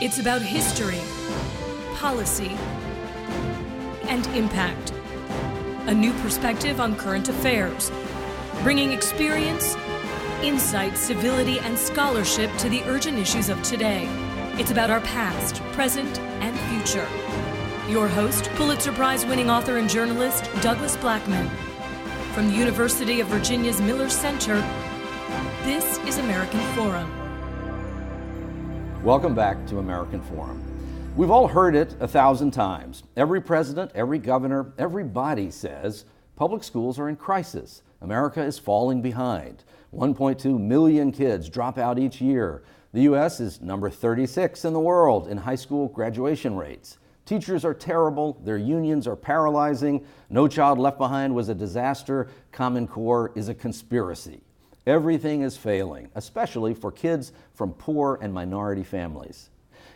It's about history, policy, and impact. A new perspective on current affairs, bringing experience, insight, civility, and scholarship to the urgent issues of today. It's about our past, present, and future. Your host, Pulitzer Prize-winning author and journalist, Douglas Blackmon. From the University of Virginia's Miller Center, this is American Forum. Welcome back to American Forum. We've all heard it 1,000 times. Every president, every governor, everybody says public schools are in crisis. America is falling behind. 1.2 million kids drop out each year. The U.S. is number 36 in the world in high school graduation rates. Teachers are terrible, their unions are paralyzing, No Child Left Behind was a disaster, Common Core is a conspiracy. Everything is failing, especially for kids from poor and minority families.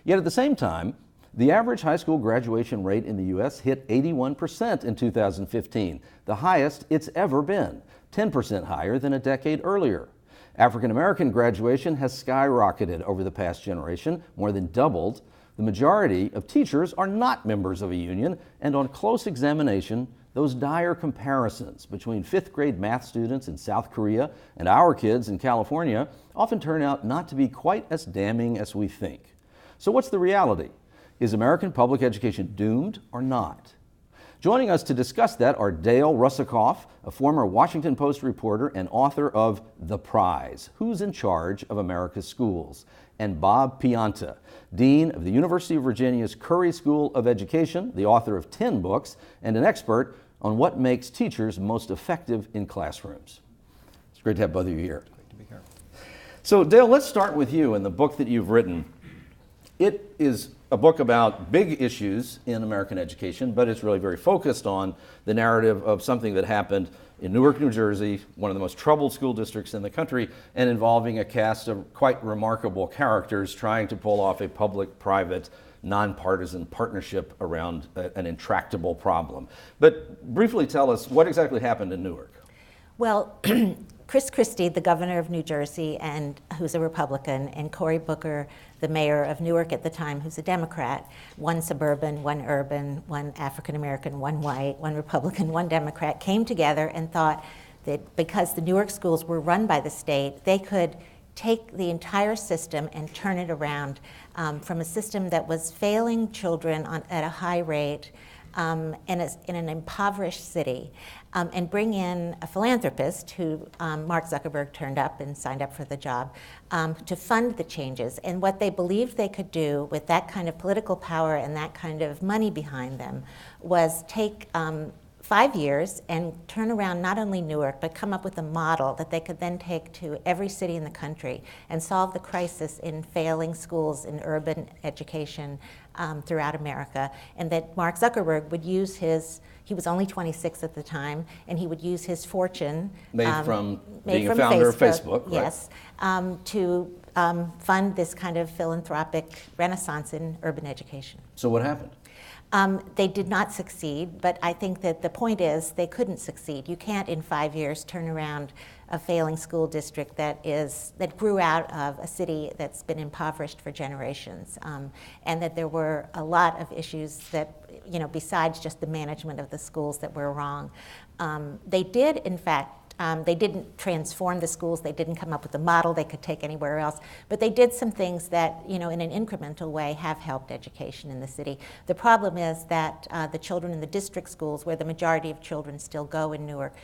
Yet at the same time, the average high school graduation rate in the U.S. hit 81% in 2015, the highest it's ever been, 10% higher than a decade earlier. African American graduation has skyrocketed over the past generation, more than doubled. The majority of teachers are not members of a union, and on close examination, those dire comparisons between fifth grade math students in South Korea and our kids in California often turn out not to be quite as damning as we think. So what's the reality? Is American public education doomed or not? Joining us to discuss that are Dale Russakoff, a former Washington Post reporter and author of The Prize, Who's in Charge of America's Schools, and Bob Pianta, Dean of the University of Virginia's Curry School of Education, the author of 10 books, and an expert on what makes teachers most effective in classrooms. It's great to have both of you here. Great to be here. So Dale, let's start with you and the book that you've written. It is a book about big issues in American education, but it's really very focused on the narrative of something that happened in Newark, New Jersey, one of the most troubled school districts in the country, and involving a cast of quite remarkable characters trying to pull off a public-private, nonpartisan partnership around an intractable problem. But briefly tell us what exactly happened in Newark. Well, Chris Christie, the governor of New Jersey, and who's a Republican, and Cory Booker, the mayor of Newark at the time, who's a Democrat, one suburban, one urban, one African-American, one white, one Republican, one Democrat, came together and thought that because the Newark schools were run by the state, they could take the entire system and turn it around from a system that was failing children at a high rate in an impoverished city, and bring in a philanthropist who Mark Zuckerberg turned up and signed up for the job to fund the changes. And what they believed they could do with that kind of political power and that kind of money behind them was take 5 years and turn around not only Newark, but come up with a model that they could then take to every city in the country and solve the crisis in failing schools in urban education throughout America. And that Mark Zuckerberg would use he was only 26 at the time, and he would use his fortune Made from being a founder of Facebook, right? Yes, to fund this kind of philanthropic renaissance in urban education. So what happened? They did not succeed, but I think that the point is they couldn't succeed. You can't in 5 years turn around a failing school district that grew out of a city that's been impoverished for generations, and that there were a lot of issues that, besides just the management of the schools that were wrong. They did, in fact, they didn't transform the schools, they didn't come up with a model they could take anywhere else, but they did some things that, in an incremental way have helped education in the city. The problem is that the children in the district schools, where the majority of children still go in Newark,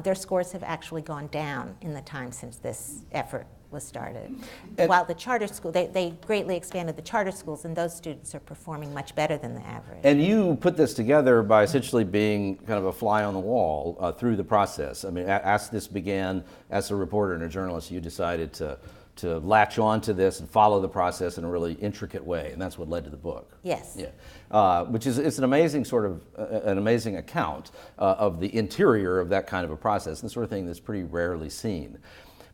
their scores have actually gone down in the time since this effort was started. And while the charter school, they greatly expanded the charter schools, and those students are performing much better than the average. And you put this together by essentially being kind of a fly on the wall through the process. I mean, as this began, as a reporter and a journalist, you decided to latch on to this and follow the process in a really intricate way, and that's what led to the book. Yes. Yeah, which is it's an amazing an amazing account of the interior of that kind of a process, and the sort of thing that's pretty rarely seen.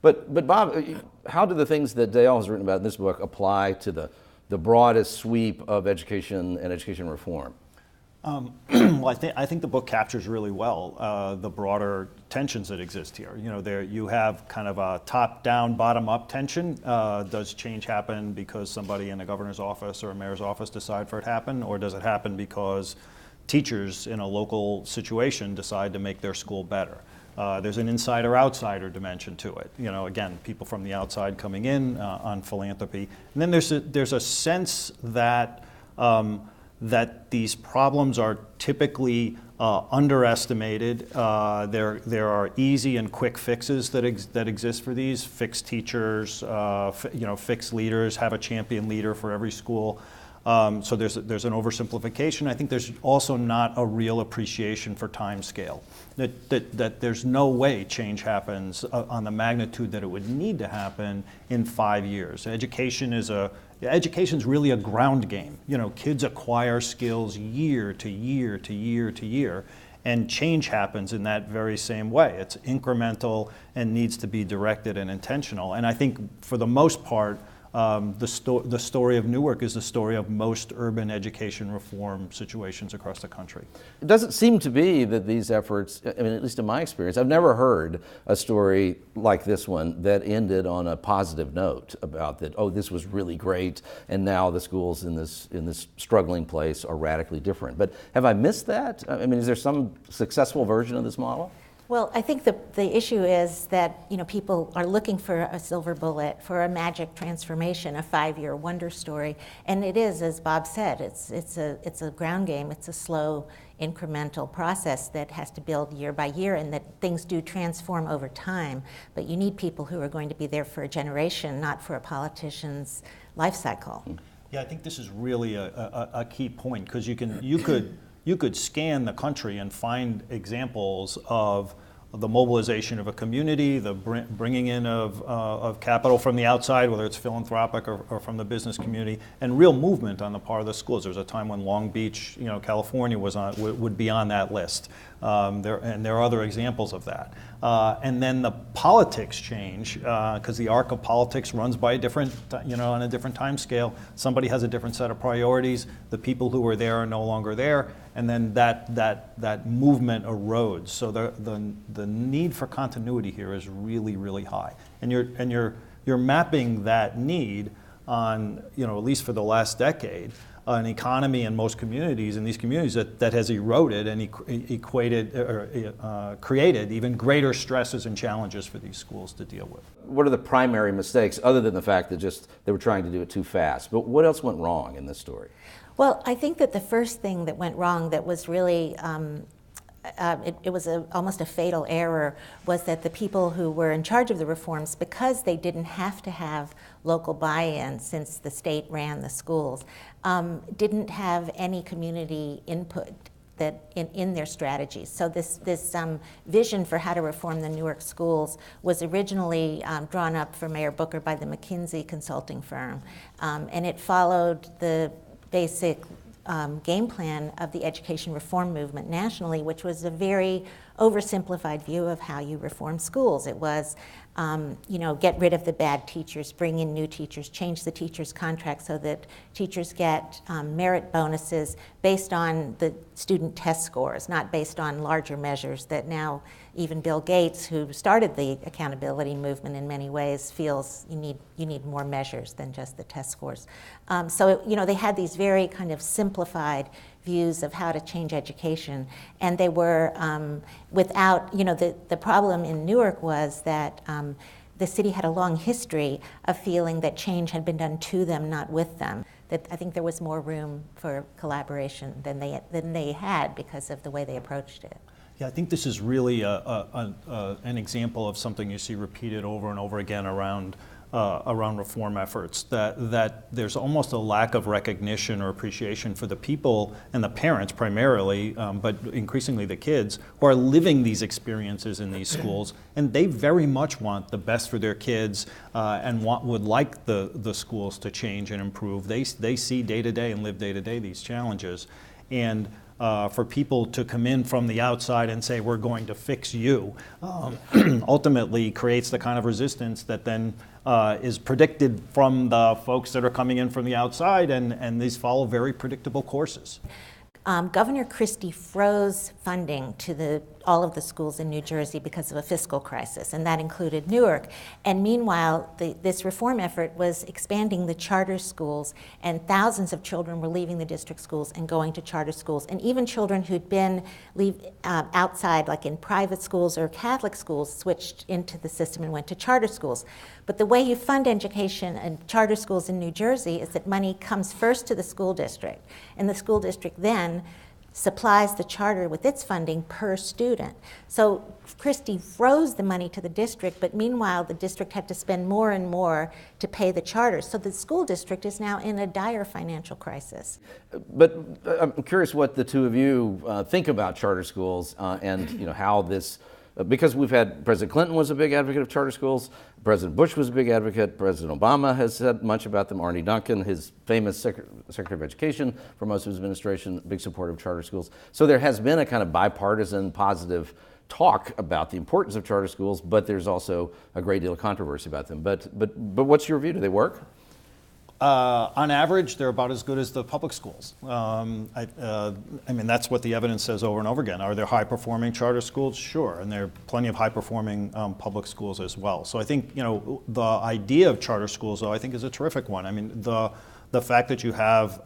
But Bob, how do the things that Dale has written about in this book apply to the broadest sweep of education and education reform? Well, I think the book captures really well the broader tensions that exist here. You know, there you have kind of a top-down, bottom-up tension. Does change happen because somebody in the governor's office or a mayor's office decide for it to happen, or does it happen because teachers in a local situation decide to make their school better? There's an insider-outsider dimension to it. You know, again, people from the outside coming in on philanthropy, and then there's a sense that that these problems are typically underestimated. There are easy and quick fixes that exist for these. Fix teachers, fix leaders, have a champion leader for every school. So there's an oversimplification. I think there's also not a real appreciation for time scale. That there's no way change happens on the magnitude that it would need to happen in 5 years. Education's really a ground game. You know, kids acquire skills year to year to year to year, and change happens in that very same way. It's incremental and needs to be directed and intentional. And I think for the most part, the story of Newark is the story of most urban education reform situations across the country. It doesn't seem to be that these efforts, I mean, at least in my experience, I've never heard a story like this one that ended on a positive note about that, oh, this was really great, and now the schools in this struggling place are radically different. But have I missed that? I mean, is there some successful version of this model? Well, I think the issue is that, you know, people are looking for a silver bullet, for a magic transformation, a 5-year wonder story, and it is, as Bob said, it's a ground game. It's a slow, incremental process that has to build year by year, and that things do transform over time. But you need people who are going to be there for a generation, not for a politician's life cycle. Yeah, I think this is really a key point, because you could scan the country and find examples of the mobilization of a community, the bringing in of capital from the outside, whether it's philanthropic or from the business community, and real movement on the part of the schools. There was a time when Long Beach, California would be on that list. There are other examples of that. And then the politics change, because the arc of politics runs by a different, on a different time scale. Somebody has a different set of priorities. The people who were there are no longer there, and then that movement erodes. So the need for continuity here is really, really high, and you're mapping that need on, at least for the last decade, an economy in most communities, in these communities that has eroded and created even greater stresses and challenges for these schools to deal with. What are the primary mistakes, other than the fact that they were trying to do it too fast? But what else went wrong in this story? Well, I think that the first thing that went wrong that was really it was almost a fatal error was that the people who were in charge of the reforms, because they didn't have to have local buy-in since the state ran the schools, didn't have any community input that in their strategies. So this vision for how to reform the Newark schools was originally drawn up for Mayor Booker by the McKinsey consulting firm, and it followed the basic game plan of the education reform movement nationally, which was a very oversimplified view of how you reform schools. It was, get rid of the bad teachers, bring in new teachers, change the teachers' contracts so that teachers get merit bonuses based on the student test scores, not based on larger measures that now even Bill Gates, who started the accountability movement in many ways, feels you need more measures than just the test scores. So they had these very kind of simplified views of how to change education, and they were without, the problem in Newark was that the city had a long history of feeling that change had been done to them, not with them. That I think there was more room for collaboration than they had because of the way they approached it. Yeah, I think this is really an example of something you see repeated over and over again around reform efforts, that there's almost a lack of recognition or appreciation for the people and the parents primarily, but increasingly the kids, who are living these experiences in these schools, and they very much want the best for their kids and would like the schools to change and improve. They see day to day and live day to day these challenges, and for people to come in from the outside and say, we're going to fix you, ultimately creates the kind of resistance that then is predicted from the folks that are coming in from the outside, and these follow very predictable courses. Governor Christie froze funding to all of the schools in New Jersey because of a fiscal crisis, and that included Newark. And meanwhile, this reform effort was expanding the charter schools, and thousands of children were leaving the district schools and going to charter schools. And even children who'd been outside, like in private schools or Catholic schools, switched into the system and went to charter schools. But the way you fund education in charter schools in New Jersey is that money comes first to the school district, and the school district then supplies the charter with its funding per student. So Christie froze the money to the district, but meanwhile the district had to spend more and more to pay the charters. So the school district is now in a dire financial crisis. But I'm curious what the two of you think about charter schools and how this, because we've had President Clinton was a big advocate of charter schools, President Bush was a big advocate, President Obama has said much about them, Arne Duncan, his famous Secretary of Education for most of his administration, big supporter of charter schools. So there has been a kind of bipartisan positive talk about the importance of charter schools, but there's also a great deal of controversy about them. But what's your view? Do they work? On average, they're about as good as the public schools. I mean, that's what the evidence says over and over again. Are there high-performing charter schools? Sure, and there are plenty of high-performing public schools as well. So I think, the idea of charter schools, though, I think is a terrific one. I mean, the fact that you have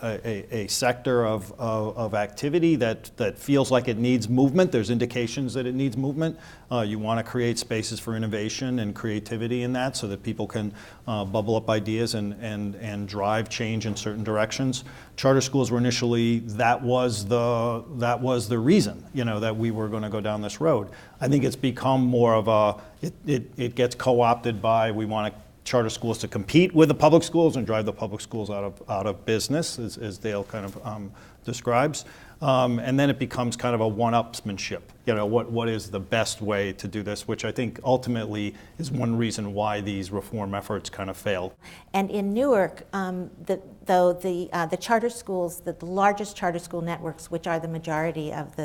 a sector of activity that feels like it needs movement. There's indications that it needs movement. You want to create spaces for innovation and creativity in that so that people can bubble up ideas and drive change in certain directions. Charter schools were initially, that was the reason, that we were going to go down this road. I think it's become more of it gets co-opted by we want to charter schools to compete with the public schools and drive the public schools out of business, as Dale kind of describes. And then it becomes kind of a one-upsmanship. What is the best way to do this, which I think ultimately is one reason why these reform efforts kind of failed. And in Newark, the charter schools, the largest charter school networks, which are the majority of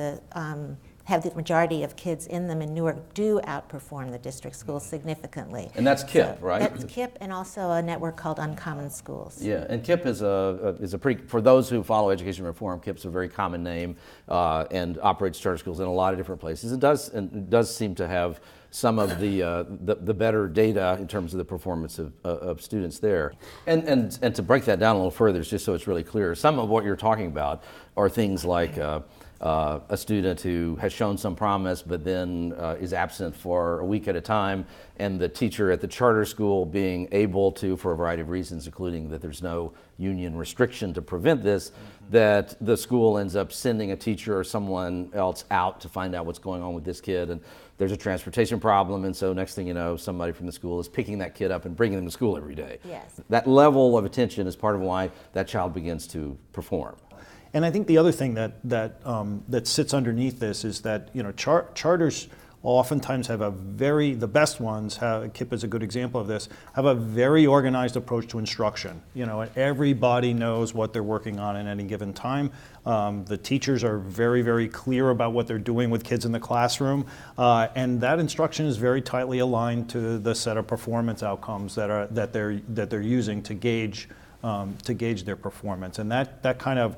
have the majority of kids in them in Newark, do outperform the district schools significantly. And that's KIPP, right? That's KIPP, and also a network called Uncommon Schools. Yeah, and KIPP is a pretty, for those who follow education reform, KIPP's a very common name and operates charter schools in a lot of different places. It does seem to have some of the better data in terms of the performance of students there. And to break that down a little further, just so it's really clear, some of what you're talking about are things like a student who has shown some promise but then is absent for a week at a time, and the teacher at the charter school being able to, for a variety of reasons, including that there's no union restriction to prevent this, that the school ends up sending a teacher or someone else out to find out what's going on with this kid, and there's a transportation problem, and so next thing you know, somebody from the school is picking that kid up and bringing them to school every day. Yes. That level of attention is part of why that child begins to perform. And I think the other thing that sits underneath this is that charters oftentimes have the best ones, KIPP is a good example of this, have a very organized approach to instruction. Everybody knows what they're working on at any given time. The teachers are very, very clear about what they're doing with kids in the classroom, and that instruction is very tightly aligned to the set of performance outcomes that they're using to gauge their performance, and that kind of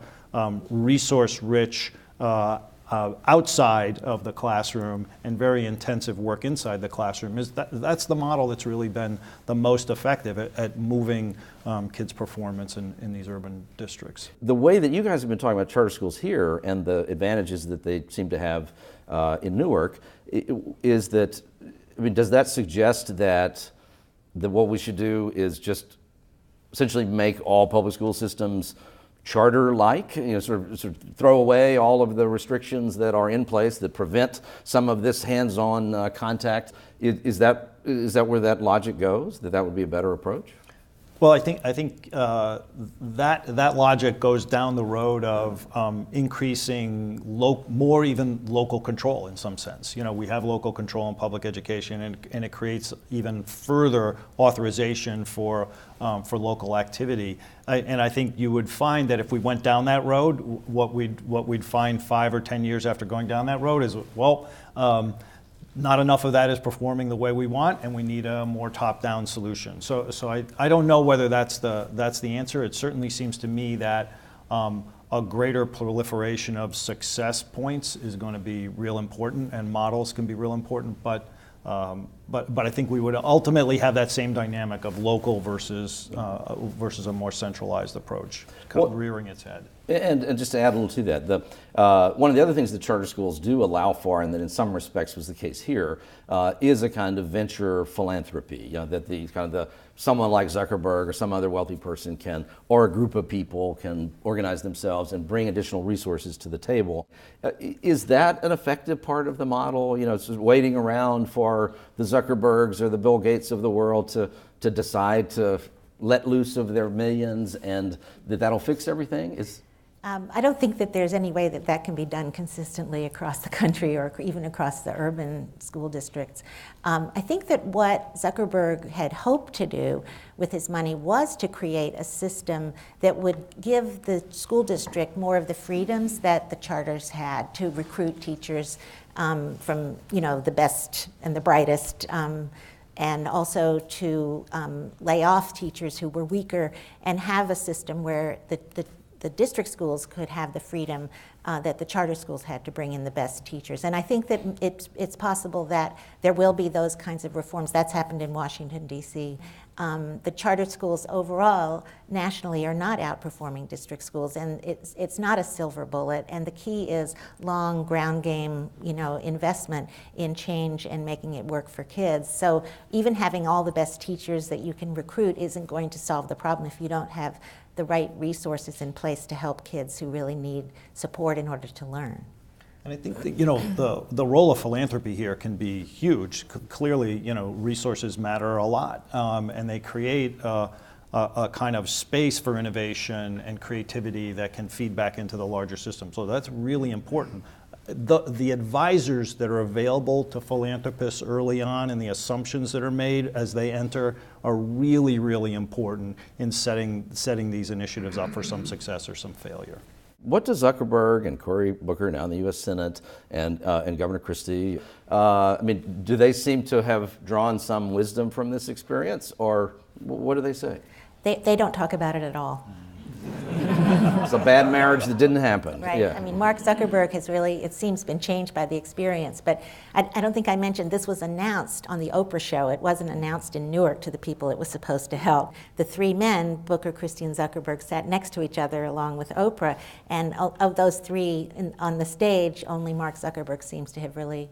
resource-rich outside of the classroom and very intensive work inside the classroom that's the model that's really been the most effective at moving kids' performance in these urban districts. The way that you guys have been talking about charter schools here and the advantages that they seem to have in Newark is that, does that suggest that what we should do is just essentially make all public school systems charter-like, sort of throw away all of the restrictions that are in place that prevent some of this hands-on contact? Is that where that logic goes? That would be a better approach? Well, I think that logic goes down the road of increasing more even local control in some sense. We have local control in public education, and it creates even further authorization for local activity. And I think you would find that if we went down that road, what we'd find 5 or 10 years after going down that road is, not enough of that is performing the way we want, and we need a more top-down solution. So I don't know whether that's the answer. It certainly seems to me that a greater proliferation of success points is going to be real important, and models can be real important, but I think we would ultimately have that same dynamic of local versus a more centralized approach, rearing its head. And just to add a little to that, one of the other things that charter schools do allow for, and that in some respects was the case here, is a kind of venture philanthropy. That someone like Zuckerberg or some other wealthy person can, or a group of people can organize themselves and bring additional resources to the table. Is that an effective part of the model? It's just waiting around for the Zuckerbergs or the Bill Gates of the world to decide to let loose of their millions, and that'll fix everything? I don't think that there's any way that can be done consistently across the country or even across the urban school districts. I think that what Zuckerberg had hoped to do with his money was to create a system that would give the school district more of the freedoms that the charters had to recruit teachers from the best and the brightest, and also to lay off teachers who were weaker, and have a system where the district schools could have the freedom that the charter schools had to bring in the best teachers. And I think that it's possible that there will be those kinds of reforms. That's happened in Washington, D.C. The charter schools overall, nationally, are not outperforming district schools, and it's not a silver bullet. And the key is long ground game, investment in change and making it work for kids. So even having all the best teachers that you can recruit isn't going to solve the problem if you don't have the right resources in place to help kids who really need support in order to learn. And I think that, the role of philanthropy here can be huge. Clearly, resources matter a lot, and they create a kind of space for innovation and creativity that can feed back into the larger system. So that's really important. The advisors that are available to philanthropists early on and the assumptions that are made as they enter are really, really important in setting these initiatives up for some success or some failure. What does Zuckerberg and Cory Booker, now in the U.S. Senate, and Governor Christie, do they seem to have drawn some wisdom from this experience, or what do they say? They don't talk about it at all. It's a bad marriage that didn't happen. Right. Yeah. Mark Zuckerberg has really, it seems, been changed by the experience. But I don't think I mentioned this was announced on the Oprah show. It wasn't announced in Newark to the people it was supposed to help. The three men, Booker, Christie, and Zuckerberg, sat next to each other along with Oprah. And of those three on the stage, only Mark Zuckerberg seems to have really,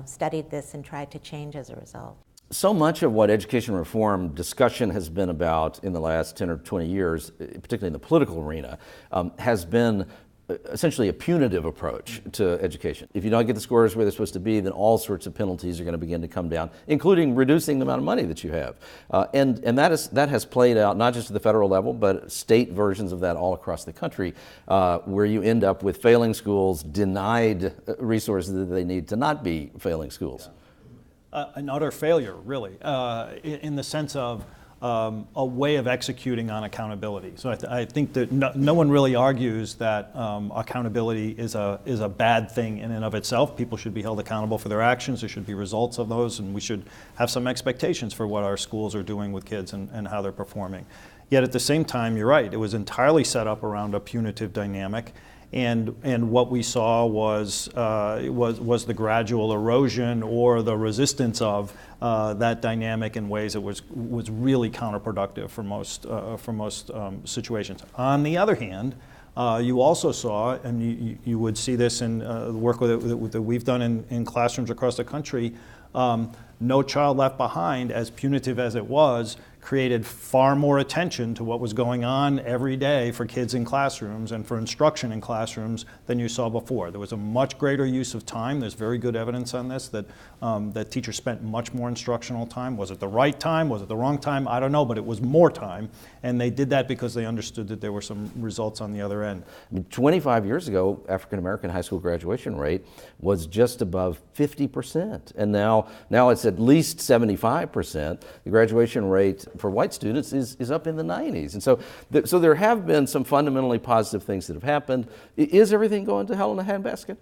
studied this and tried to change as a result. So much of what education reform discussion has been about in the last 10 or 20 years, particularly in the political arena, has been essentially a punitive approach to education. If you don't get the scores where they're supposed to be, then all sorts of penalties are going to begin to come down, including reducing the amount of money that you have. And that has played out not just at the federal level, but state versions of that all across the country, where you end up with failing schools denied resources that they need to not be failing schools. Yeah. An utter failure, really, in the sense of a way of executing on accountability. So I think that no one really argues that accountability is a bad thing in and of itself. People should be held accountable for their actions. There should be results of those, and we should have some expectations for what our schools are doing with kids and how they're performing. Yet at the same time, you're right, it was entirely set up around a punitive dynamic. And what we saw was the gradual erosion or the resistance of that dynamic in ways that was really counterproductive for most situations. On the other hand, you also saw, and you would see this in the work that we've done in classrooms across the country, No Child Left Behind, as punitive as it was, created far more attention to what was going on every day for kids in classrooms and for instruction in classrooms than you saw before. There was a much greater use of time. There's very good evidence on this that teachers spent much more instructional time. Was it the right time? Was it the wrong time? I don't know, but it was more time. And they did that because they understood that there were some results on the other end. 25 years ago, African American high school graduation rate was just above 50%. And now it's at least 75%. The graduation rate for white students is up in the 90s. And so there have been some fundamentally positive things that have happened. Is everything going to hell in a handbasket?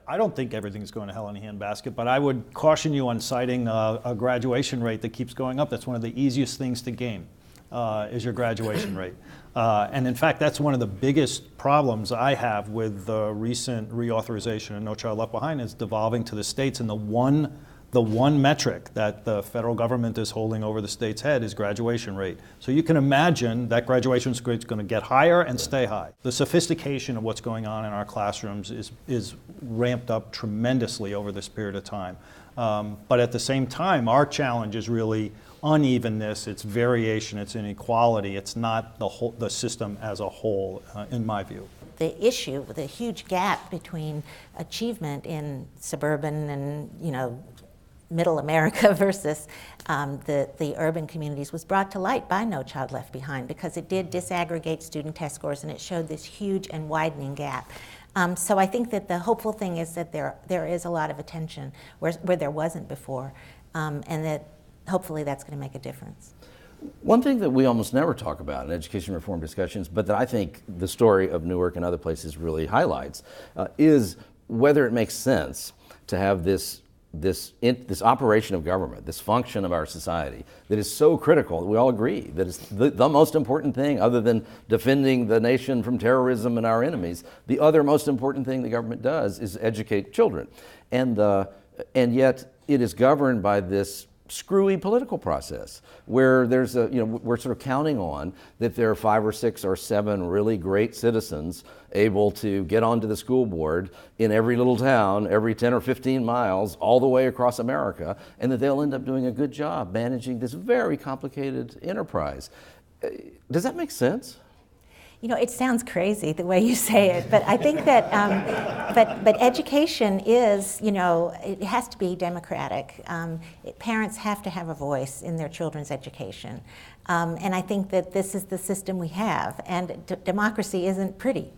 I don't think everything's going to hell in a handbasket, but I would caution you on citing a graduation rate that keeps going up. That's one of the easiest things to game. is your graduation rate. And in fact, that's one of the biggest problems I have with the recent reauthorization of No Child Left Behind is devolving to the states, and the one metric that the federal government is holding over the state's head is graduation rate. So you can imagine that graduation rate is going to get higher and stay high. The sophistication of what's going on in our classrooms is ramped up tremendously over this period of time. But at the same time, our challenge is really unevenness, it's variation, it's inequality. It's not the system as a whole, in my view. The issue, the huge gap between achievement in suburban and middle America versus the urban communities was brought to light by No Child Left Behind, because it did disaggregate student test scores and it showed this huge and widening gap. So I think that the hopeful thing is that there is a lot of attention where there wasn't before, and that hopefully that's going to make a difference. One thing that we almost never talk about in education reform discussions, but that I think the story of Newark and other places really highlights, is whether it makes sense to have this operation of government, this function of our society that is so critical that we all agree that it's the most important thing, other than defending the nation from terrorism and our enemies. The other most important thing the government does is educate children. And yet it is governed by this screwy political process where there's we're sort of counting on that there are 5 or 6 or 7 really great citizens able to get onto the school board in every little town, every 10 or 15 miles, all the way across America, and that they'll end up doing a good job managing this very complicated enterprise. Does that make sense? It sounds crazy the way you say it, but I think that, but education is, it has to be democratic. Parents have to have a voice in their children's education. And I think that this is the system we have, and democracy isn't pretty.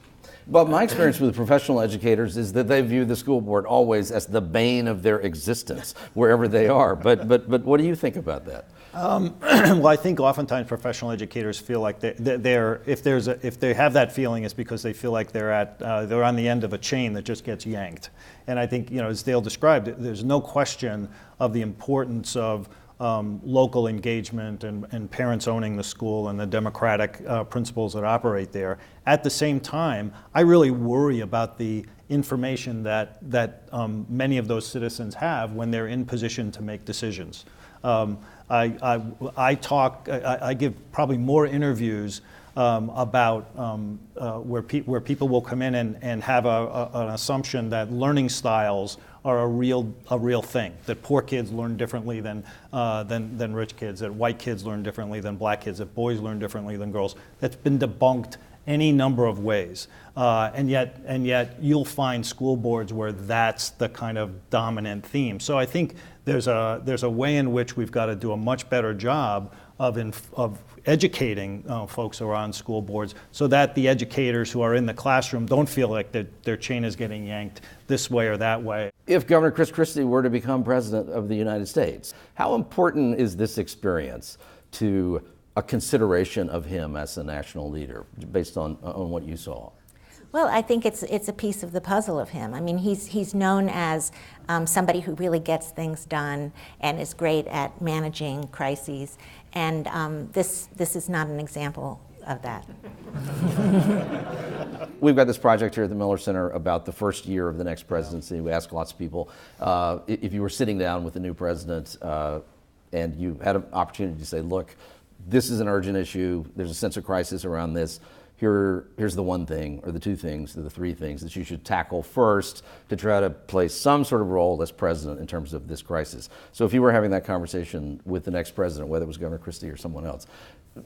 But my experience with professional educators is that they view the school board always as the bane of their existence, wherever they are. But what do you think about that? Well, I think oftentimes professional educators feel like if they have that feeling, it's because they feel like they're on the end of a chain that just gets yanked. And I think, as Dale described, there's no question of the importance of local engagement and parents owning the school and the democratic principles that operate there. At the same time, I really worry about the information that many of those citizens have when they're in position to make decisions. I give probably more interviews about where people will come in and have an assumption that learning styles are a real thing, that poor kids learn differently than rich kids, that white kids learn differently than black kids, that boys learn differently than girls. That's been debunked any number of ways, and yet you'll find school boards where that's the kind of dominant theme. So I think there's a way in which we've got to do a much better job of educating folks who are on school boards, so that the educators who are in the classroom don't feel like their chain is getting yanked this way or that way. If Governor Chris Christie were to become president of the United States, how important is this experience to a consideration of him as a national leader, based on what you saw? Well, I think it's a piece of the puzzle of him. I mean, he's known as somebody who really gets things done and is great at managing crises, and this is not an example of that. We've got this project here at the Miller Center about the first year of the next presidency. We ask lots of people if you were sitting down with the new president and you had an opportunity to say, look, this is an urgent issue, there's a sense of crisis around this, here's the one thing, or the two things, or the three things that you should tackle first to try to play some sort of role as president in terms of this crisis. So if you were having that conversation with the next president, whether it was Governor Christie or someone else,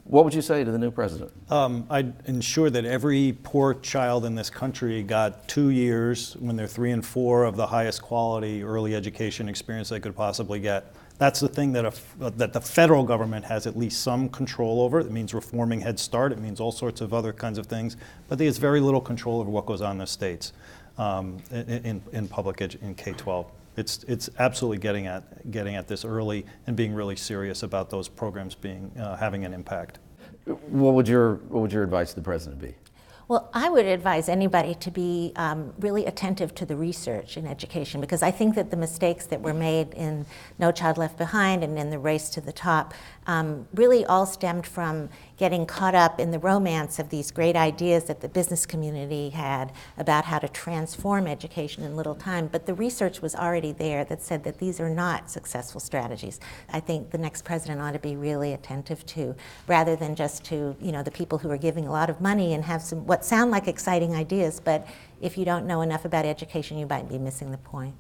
what would you say to the new president? I'd ensure that every poor child in this country got 2 years, when they're 3 and 4, of the highest quality early education experience they could possibly get. That's the thing that the federal government has at least some control over. It means reforming Head Start. It means all sorts of other kinds of things. But there's very little control over what goes on in the states in public in K-12. It's absolutely getting at this early and being really serious about those programs having an impact. What would your advice to the president be? Well, I would advise anybody to be really attentive to the research in education, because I think that the mistakes that were made in No Child Left Behind and in the Race to the Top really all stemmed from getting caught up in the romance of these great ideas that the business community had about how to transform education in little time. But the research was already there that said that these are not successful strategies. I think the next president ought to be really attentive to, rather than just to, you know, the people who are giving a lot of money and have some what sound like exciting ideas, but if you don't know enough about education, you might be missing the point.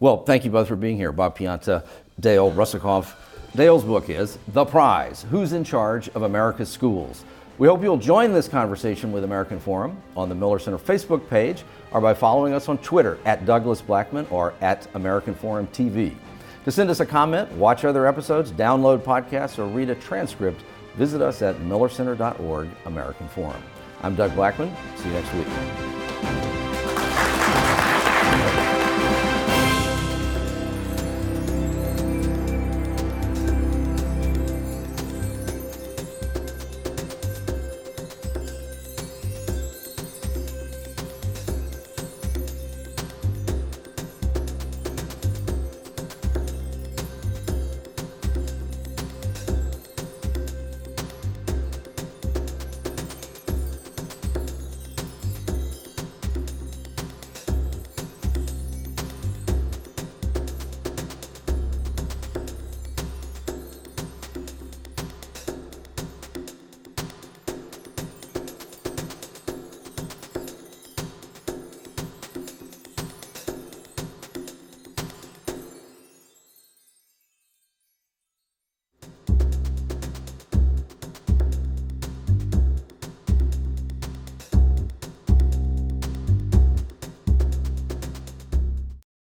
Well, thank you both for being here. Bob Pianta, Dale Russakoff. Dale's book is The Prize: Who's in Charge of America's Schools? We hope you'll join this conversation with American Forum on the Miller Center Facebook page, or by following us on Twitter at Douglas Blackman or at American Forum TV. To send us a comment, watch other episodes, download podcasts, or read a transcript, visit us at millercenter.org, American Forum. I'm Doug Blackman. See you next week.